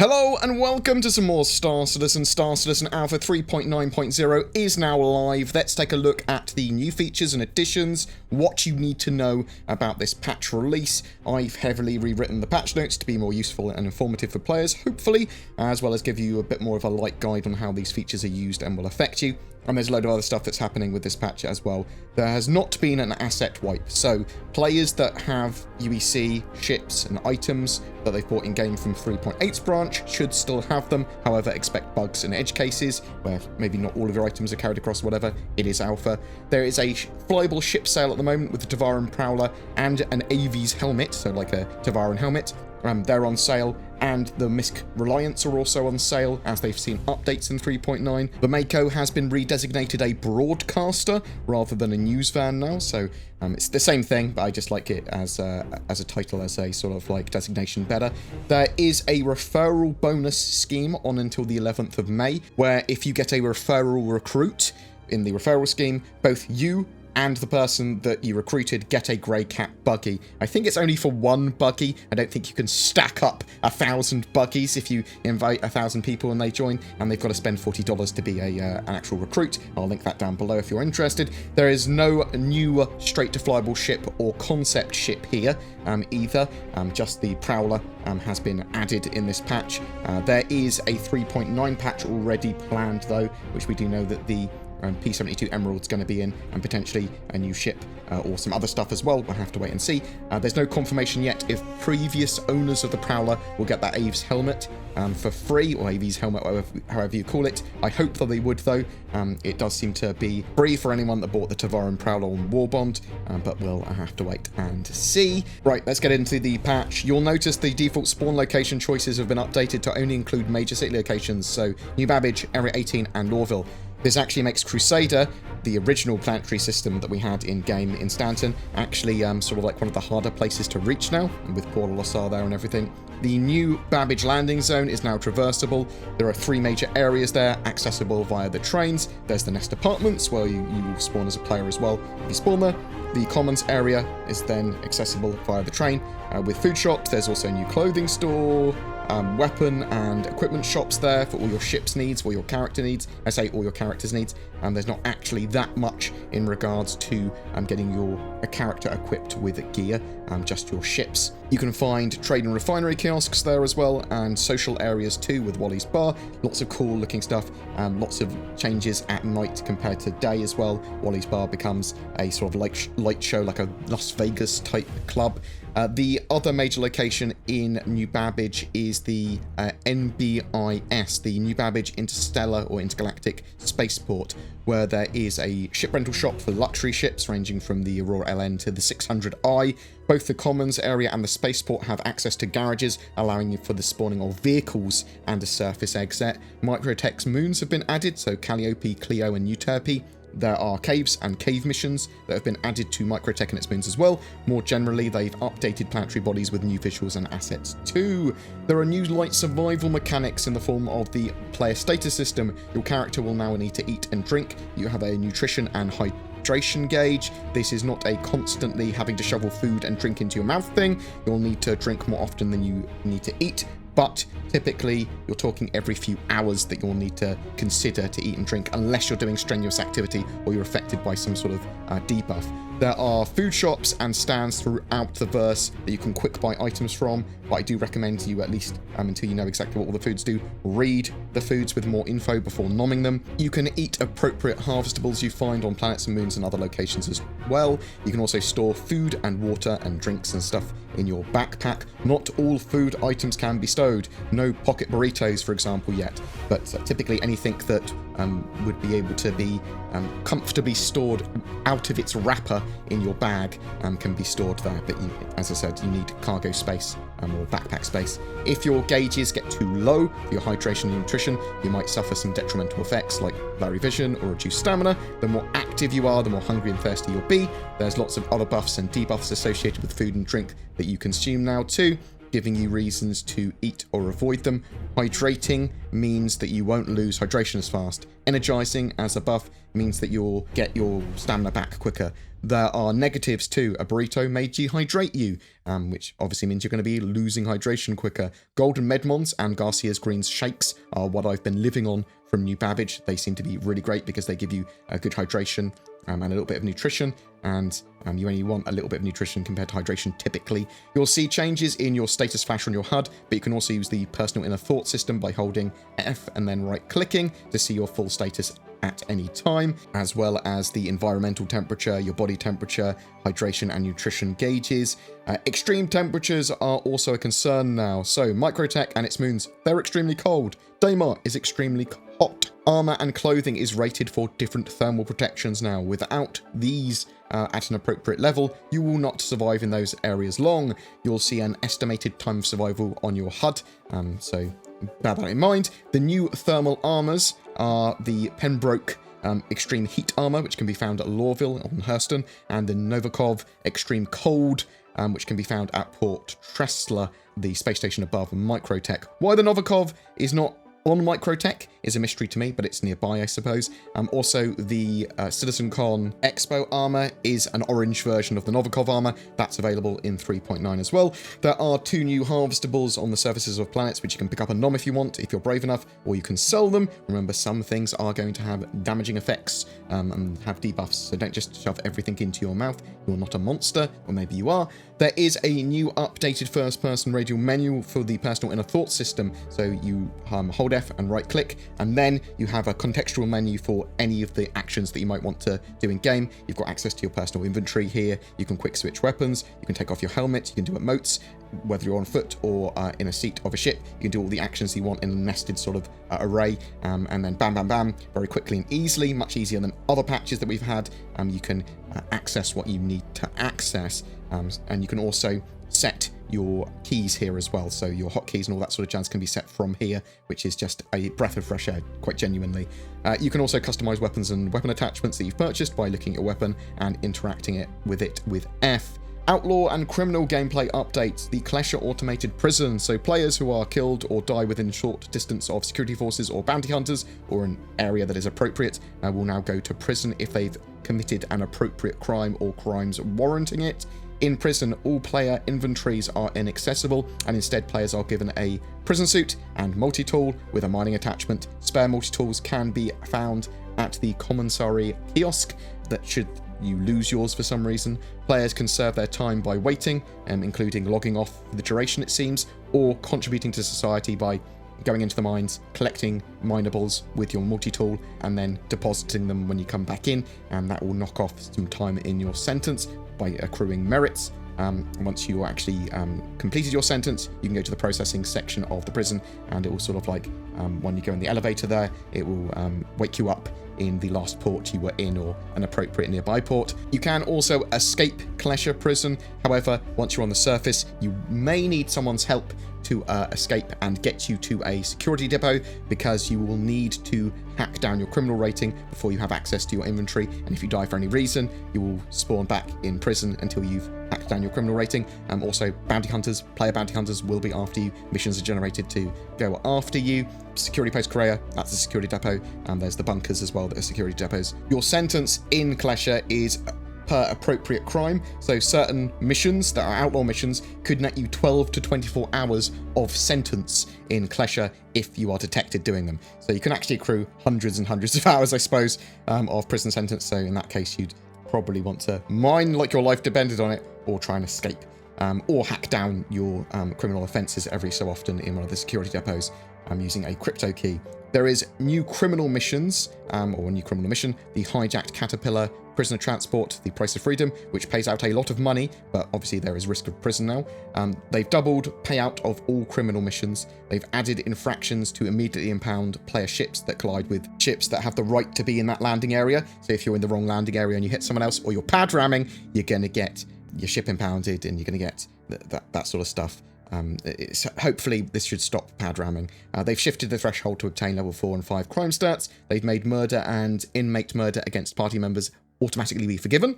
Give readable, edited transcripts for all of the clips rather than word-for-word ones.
Hello and welcome to some more Star Citizen. Star Citizen Alpha 3.9.0 is now live. Let's take a look at the new features and additions, what you need to know about this patch release. I've heavily rewritten the patch notes to be more useful and informative for players, hopefully, as well as give you a bit more of a light guide on how these features are used and will affect you. And there's a load of other stuff that's happening with this patch as well. There has not been an asset wipe, so players that have UEC, ships, and items that they've bought in-game from 3.8's branch should still have them. However, expect bugs and edge cases, where maybe not all of your items are carried across, whatever. It is alpha. There is a flyable ship sale at the moment with the Tavaran Prowler and an AV's helmet, so like a Tavaran helmet. They're on sale, and the Misk Reliance are also on sale, as they've seen updates in 3.9. The Mako has been redesignated a broadcaster rather than a news van now, so it's the same thing, but I just like it as a title, as a sort of like designation better. There is a referral bonus scheme on until the 11th of May, where if you get a referral recruit in the referral scheme, both you and the person that you recruited get a grey cat buggy. I think it's only for one buggy. I don't think you can stack up 1,000 buggies if you invite 1,000 people and they join, and they've got to spend $40 to be an actual recruit. I'll link that down below if you're interested. There is no new straight-to-flyable ship or concept ship here either. Just the Prowler has been added in this patch. There is a 3.9 patch already planned, though, which we do know that the P-72 Emerald's going to be in, and potentially a new ship or some other stuff as well. We'll have to wait and see. There's no confirmation yet if previous owners of the Prowler will get that Aves helmet for free, or Aves helmet, however you call it. I hope that they would, though. It does seem to be free for anyone that bought the Tavaran Prowler on Warbond, but we'll have to wait and see. Right, let's get into the patch. You'll notice the default spawn location choices have been updated to only include major city locations, so New Babbage, Area 18, and Lorville. This actually makes Crusader, the original planetary system that we had in-game in Stanton, actually sort of like one of the harder places to reach now, with Port Lossar there and everything. The new Babbage landing zone is now traversable. There are 3 major areas there, accessible via the trains. There's the Nest Apartments, where you will spawn as a player as well if you spawn there. The Commons area is then accessible via the train. With food shops, there's also a new clothing store, weapon and equipment shops there for all your ship's needs, all your character needs. I say all your character's needs. There's not actually that much in regards to getting your character equipped with gear, just your ships. You can find trade and refinery kiosks there as well, and social areas too with Wally's bar. Lots of cool looking stuff, lots of changes at night compared to day as well. Wally's bar becomes a sort of light show, like a Las Vegas type club. The other major location in New Babbage is the NBIS, the New Babbage Interstellar or Intergalactic Spaceport, where there is a ship rental shop for luxury ships ranging from the Aurora LN to the 600i. Both the Commons area and the Spaceport have access to garages, allowing you for the spawning of vehicles and a surface exit. Microtech's moons have been added, so Calliope, Clio, and Euterpe. There are caves and cave missions that have been added to Microtech and its moons as well. More generally, they've updated planetary bodies with new visuals and assets too. There are new light survival mechanics in the form of the player status system. Your character will now need to eat and drink. You have a nutrition and hydration gauge. This is not a constantly having to shovel food and drink into your mouth thing. You'll need to drink more often than you need to eat, but typically you're talking every few hours that you'll need to consider to eat and drink, unless you're doing strenuous activity or you're affected by some sort of debuff. There are food shops and stands throughout the verse that you can quick buy items from, but I do recommend you, at least until you know exactly what all the foods do, read the foods with more info before nomming them. You can eat appropriate harvestables you find on planets and moons and other locations as well. You can also store food and water and drinks and stuff in your backpack. Not all food items can be stowed. No pocket burritos, for example, yet, but typically anything that would be able to be comfortably stored out of its wrapper in your bag can be stored there, but as I said, you need cargo space or backpack space. If your gauges get too low for your hydration and nutrition, you might suffer some detrimental effects like blurry vision or reduced stamina. The more active you are, the more hungry and thirsty you'll be. There's lots of other buffs and debuffs associated with food and drink that you consume now too, giving you reasons to eat or avoid them. Hydrating means that you won't lose hydration as fast. Energizing as a buff means that you'll get your stamina back quicker. there are negatives too. A burrito may dehydrate you, which obviously means you're going to be losing hydration quicker. Golden Medmons and Garcia's Greens shakes are what I've been living on from New Babbage. They seem to be really great because they give you a good hydration and a little bit of nutrition, and you only want a little bit of nutrition compared to hydration typically. You'll see changes in your status flash on your HUD, but you can also use the personal inner thought system by holding F and then right-clicking to see your full status at any time, as well as the environmental temperature, your body temperature, hydration and nutrition gauges. Extreme temperatures are also a concern now. So Microtech and its moons, they're extremely cold. Daymar is extremely hot. Armor and clothing is rated for different thermal protections now. Without these at an appropriate level, you will not survive in those areas long. You'll see an estimated time of survival on your HUD, so bear that in mind. The new thermal armors are the Pembroke Extreme Heat Armor, which can be found at Lorville on Hurston, and the Novikov Extreme Cold, which can be found at Port Tressler, the space station above Microtech. Why the Novikov is not on Microtech is a mystery to me, but it's nearby, I suppose. Also, the CitizenCon Expo armor is an orange version of the Novikov armor. That's available in 3.9 as well. There are 2 new harvestables on the surfaces of planets, which you can pick up and nom if you want, if you're brave enough, or you can sell them. Remember, some things are going to have damaging effects and have debuffs, so don't just shove everything into your mouth. You're not a monster, or maybe you are. There is a new updated first-person radial menu for the personal inner thought system, so you hold F and right-click, and then you have a contextual menu for any of the actions that you might want to do in game. You've got access to your personal inventory here. You can quick switch weapons. You can take off your helmet. You can do emotes, whether you're on foot or in a seat of a ship. You can do all the actions you want in a nested sort of array, and then bam, bam, bam, very quickly and easily, much easier than other patches that we've had. You can access what you need to access, and you can also set your keys here as well, so your hotkeys and all that sort of jazz can be set from here, which is just a breath of fresh air, quite genuinely. You can also customize weapons and weapon attachments that you've purchased by looking at your weapon and interacting it with F. Outlaw and criminal gameplay updates. The Klesha automated prison, so players who are killed or die within short distance of security forces or bounty hunters, or an area that is appropriate, will now go to prison if they've committed an appropriate crime or crimes warranting it. In prison, all player inventories are inaccessible, and instead players are given a prison suit and multi-tool with a mining attachment. Spare multi-tools can be found at the commissary kiosk. That should you lose yours for some reason, players can serve their time by waiting, including logging off for the duration it seems, or contributing to society by going into the mines, collecting minables with your multi-tool, and then depositing them when you come back in, and that will knock off some time in your sentence by accruing merits. Once you actually completed your sentence, you can go to the processing section of the prison, and it will sort of like, when you go in the elevator there, it will wake you up in the last port you were in, or an appropriate nearby port. You can also escape Klesha prison. However, once you're on the surface, you may need someone's help to escape and get you to a security depot, because you will need to hack down your criminal rating before you have access to your inventory, and if you die for any reason, you will spawn back in prison until you've hacked down your criminal rating. Also, bounty hunters, player bounty hunters will be after you. Missions are generated to go after you. Security post Korea, that's a security depot, and there's the bunkers as well that are security depots. Your sentence in Klesha is per appropriate crime, so certain missions that are outlaw missions could net you 12 to 24 hours of sentence in Klesha if you are detected doing them. So you can actually accrue hundreds and hundreds of hours, I suppose, of prison sentence. So in that case, you'd probably want to mine like your life depended on it, or try and escape, or hack down your criminal offences every so often in one of the security depots using a crypto key. There is new criminal missions, or a new criminal mission, the Hijacked Caterpillar Prisoner Transport, the Price of Freedom, which pays out a lot of money, but obviously there is risk of prison now. They've doubled payout of all criminal missions. They've added infractions to immediately impound player ships that collide with ships that have the right to be in that landing area. So if you're in the wrong landing area and you hit someone else, or you're pad ramming, you're going to get your ship impounded, and you're going to get that sort of stuff. Hopefully this should stop pad ramming. They've shifted the threshold to obtain level 4 and 5 crime stats. They've made murder and inmate murder against party members automatically be forgiven.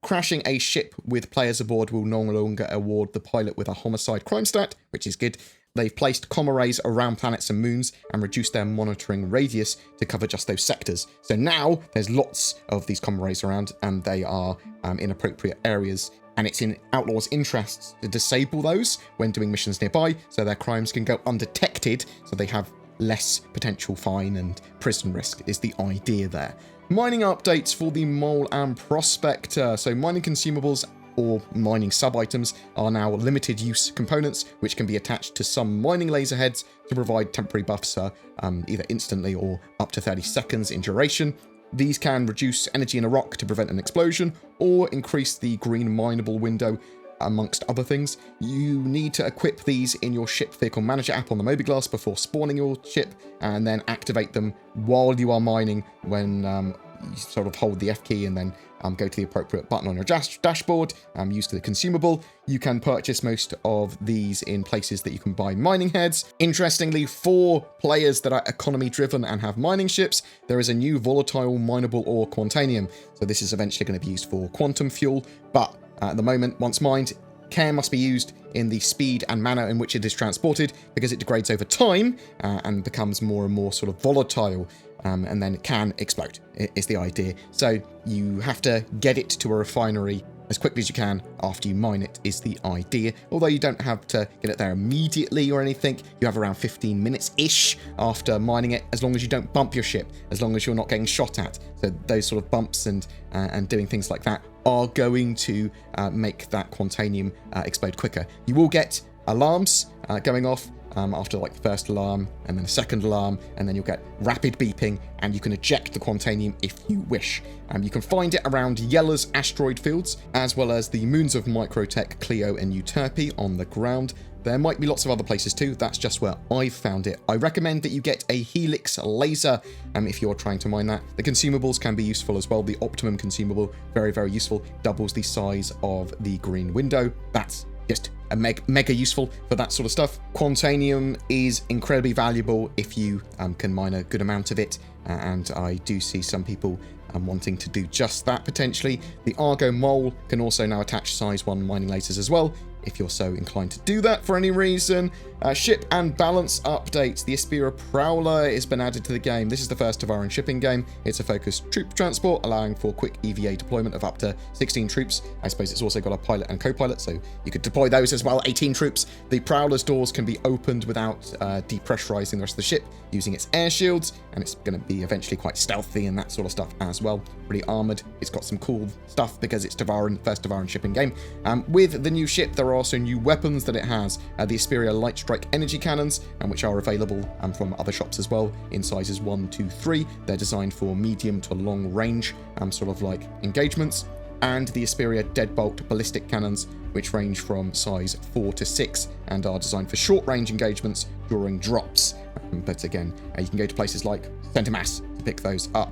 Crashing a ship with players aboard will no longer award the pilot with a homicide crime stat, which is good. They've placed comm arrays around planets and moons and reduced their monitoring radius to cover just those sectors. So now there's lots of these comm arrays around, and they are in appropriate areas. And it's in Outlaws' interests to disable those when doing missions nearby, so their crimes can go undetected, so they have less potential fine and prison risk is the idea there. Mining updates for the Mole and Prospector. So mining consumables or mining sub-items are now limited use components, which can be attached to some mining laser heads to provide temporary buffs either instantly or up to 30 seconds in duration. These can reduce energy in a rock to prevent an explosion or increase the green mineable window, amongst other things. You need to equip these in your ship vehicle manager app on the Mobilglass before spawning your ship, and then activate them while you are mining when you sort of hold the F key and then go to the appropriate button on your dashboard, use the consumable. You can purchase most of these in places that you can buy mining heads. Interestingly, for players that are economy driven and have mining ships, there is a new volatile mineable ore quantanium. So this is eventually going to be used for quantum fuel, but at the moment, once mined, care must be used in the speed and manner in which it is transported, because it degrades over time and becomes more and more sort of volatile, and then it can explode, is the idea. So you have to get it to a refinery as quickly as you can after you mine it, is the idea. Although you don't have to get it there immediately or anything. You have around 15 minutes-ish after mining it, as long as you don't bump your ship, as long as you're not getting shot at. So those sort of bumps and doing things like that are going to make that quantanium explode quicker. You will get alarms going off after like the first alarm, and then a second alarm, and then you'll get rapid beeping, and you can eject the quantanium if you wish. You can find it around Yella's asteroid fields, as well as the moons of Microtech, Clio, and Euterpe on the ground. There might be lots of other places too, that's just where I've found it. I recommend that you get a Helix laser if you're trying to mine that. The consumables can be useful as well. The Optimum consumable, very, very useful, doubles the size of the green window. That's just a mega useful for that sort of stuff. Quantanium is incredibly valuable if you can mine a good amount of it, and I do see some people wanting to do just that potentially. The Argo Mole can also now attach size 1 mining lasers as well, if you're so inclined to do that for any reason. Ship and balance updates. The Aspira Prowler has been added to the game. This is the first of our own shipping game. It's a focused troop transport, allowing for quick EVA deployment of up to 16 troops. I suppose it's also got a pilot and co-pilot, so you could deploy those as well, 18 troops. The Prowler's doors can be opened without depressurizing the rest of the ship using its air shields, and it's going to be eventually quite stealthy and that sort of stuff as well. Pretty armored. It's got some cool stuff because it's first Tavaran shipping game. With the new ship, there are also new weapons that it has. The Asperia Light Strike energy cannons, which are available from other shops as well in sizes 1, 2, 3. They're designed for medium to long range sort of like engagements. And the Asperia Deadbolt ballistic cannons, which range from size 4 to 6 and are designed for short range engagements during drops. But again, you can go to places like Center Mass to pick those up,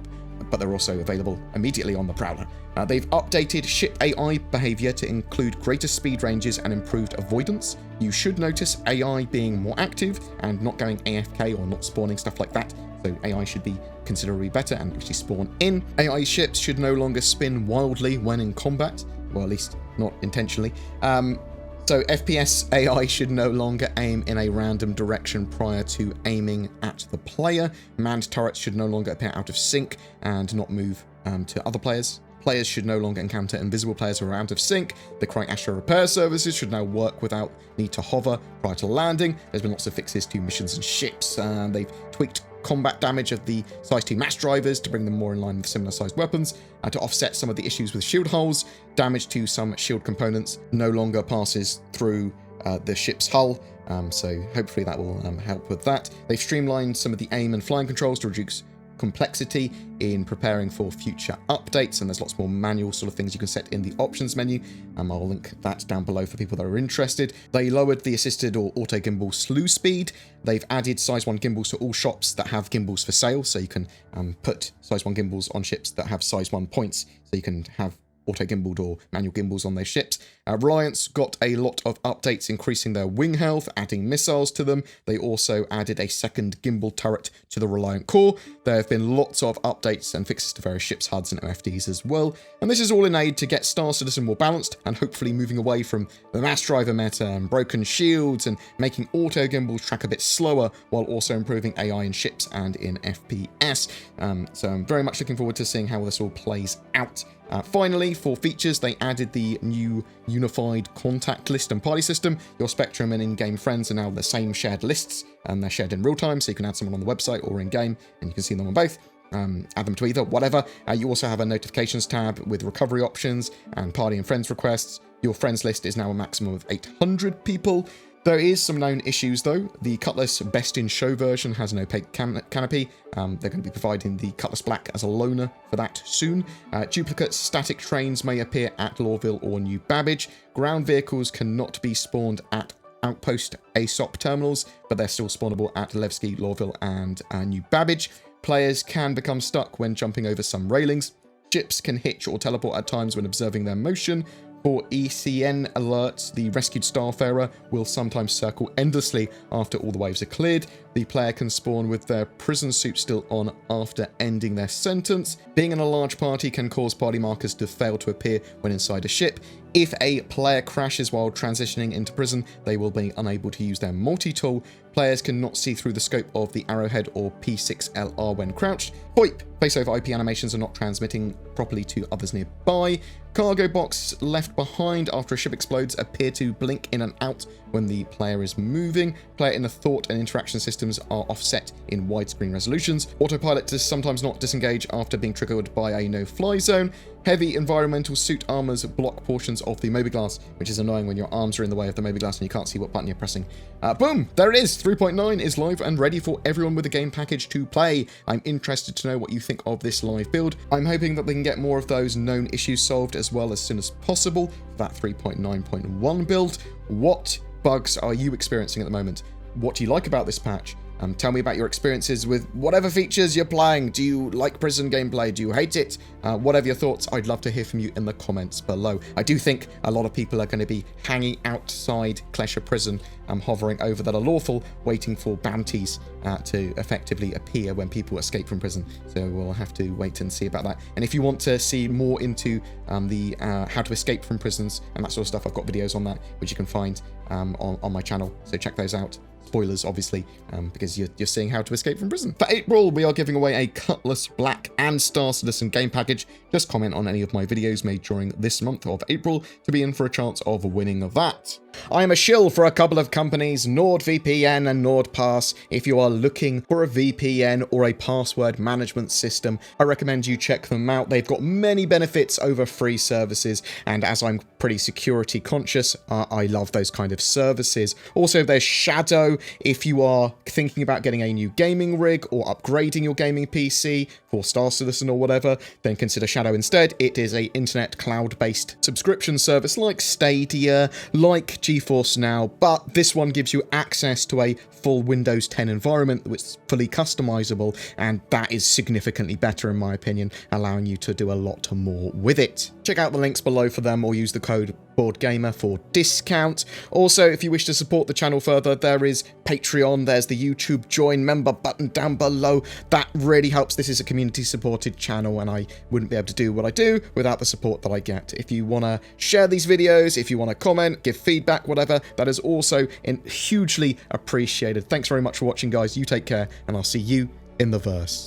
but they're also available immediately on the Prowler. They've updated ship AI behavior to include greater speed ranges and improved avoidance. You should notice AI being more active and not going AFK or not spawning, stuff like that. So AI should be considerably better and actually spawn in. AI ships should no longer spin wildly when in combat, well, at least not intentionally. So FPS AI should no longer aim in a random direction prior to aiming at the player. Manned turrets should no longer appear out of sync and not move to other players. Players should no longer encounter invisible players who are out of sync. The Crying Astro repair services should now work without need to hover prior to landing. There's been lots of fixes to missions and ships. They've tweaked combat damage of the size 2 mass drivers to bring them more in line with similar sized weapons, to offset some of the issues with shield holes. Damage to some shield components no longer passes through the ship's hull, so hopefully that will help with that. They've streamlined some of the aim and flying controls to reduce complexity in preparing for future updates, and there's lots more manual sort of things you can set in the options menu. I'll link that down below for people that are interested. They lowered the assisted or auto gimbal slew speed. They've added size 1 gimbals to all shops that have gimbals for sale, so you can put size 1 gimbals on ships that have size 1 points, so you can have auto-gimbaled or manual gimbals on their ships. Reliance got a lot of updates, increasing their wing health, adding missiles to them. They also added a second gimbal turret to the Reliant core. There have been lots of updates and fixes to various ships, HUDs, and OFDs as well. And this is all in aid to get Star Citizen more balanced and hopefully moving away from the mass driver meta and broken shields and making auto-gimbals track a bit slower while also improving AI in ships and in FPS. So I'm very much looking forward to seeing how this all plays out. Finally, for features, they added the new unified contact list and party system. Your Spectrum and in-game friends are now the same shared lists, and they're shared in real time, so you can add someone on the website or in-game, and you can see them on both. Add them to either, whatever. You also have a notifications tab with recovery options and party and friends requests. Your friends list is now a maximum of 800 people. There is some known issues though. The Cutlass Best in Show version has an opaque canopy. They're going to be providing the Cutlass Black as a loaner for that soon. Duplicate static trains may appear at Lorville or New Babbage. Ground vehicles cannot be spawned at Outpost ASOP terminals, but they're still spawnable at Levski, Lorville, and New Babbage. Players can become stuck when jumping over some railings. Ships can hitch or teleport at times when observing their motion. For ECN alerts, the rescued Starfarer will sometimes circle endlessly after all the waves are cleared. The player can spawn with their prison suit still on after ending their sentence. Being in a large party can cause party markers to fail to appear when inside a ship. If a player crashes while transitioning into prison, they will be unable to use their multi-tool. Players cannot see through the scope of the arrowhead or P6LR when crouched. VoIP, face over IP animations are not transmitting properly to others nearby. Cargo box left behind after a ship explodes appear to blink in and out when the player is moving. Player inner thought and interaction systems are offset in widescreen resolutions. Autopilot does sometimes not disengage after being triggered by a no-fly zone. Heavy environmental suit armors block portions of the mobiGlass, which is annoying when your arms are in the way of the mobiGlass and you can't see what button you're pressing. Boom! There it is! 3.9 is live and ready for everyone with a game package to play. I'm interested to know what you think of this live build. I'm hoping that they can get more of those known issues solved as well as soon as possible for that 3.9.1 build. What bugs are you experiencing at the moment? What do you like about this patch? Tell me about your experiences with whatever features you're playing. Do you like prison gameplay? Do you hate it? Whatever your thoughts, I'd love to hear from you in the comments below. I do think a lot of people are going to be hanging outside Klesha Prison, hovering over that are lawful, waiting for bounties to effectively appear when people escape from prison. So we'll have to wait and see about that. And if you want to see more into the how to escape from prisons and that sort of stuff, I've got videos on that, which you can find on my channel. So check those out. Spoilers, obviously, because you're seeing how to escape from prison. For April, we are giving away a Cutlass Black and Star Citizen game package. Just comment on any of my videos made during this month of April to be in for a chance of winning that. I am a shill for a couple of companies, NordVPN and NordPass. If you are looking for a VPN or a password management system, I recommend you check them out. They've got many benefits over free services, and as I'm pretty security conscious, I love those kind of services. Also, there's Shadow. If you are thinking about getting a new gaming rig or upgrading your gaming PC for Star Citizen or whatever, then consider Shadow instead. It is an internet cloud-based subscription service like Stadia, like GeForce Now, but this one gives you access to a full Windows 10 environment which is fully customizable, and that is significantly better in my opinion, allowing you to do a lot more with it. Check out the links below for them or use the code BoredGamer for discount. Also, if you wish to support the channel further, there is Patreon, there's the YouTube join member button down below. That really helps. This is a community supported channel and I wouldn't be able to do what I do without the support that I get. If you want to share these videos, if you want to comment, give feedback, whatever, that is also hugely appreciated. Thanks very much for watching, guys. You take care and I'll see you in the verse.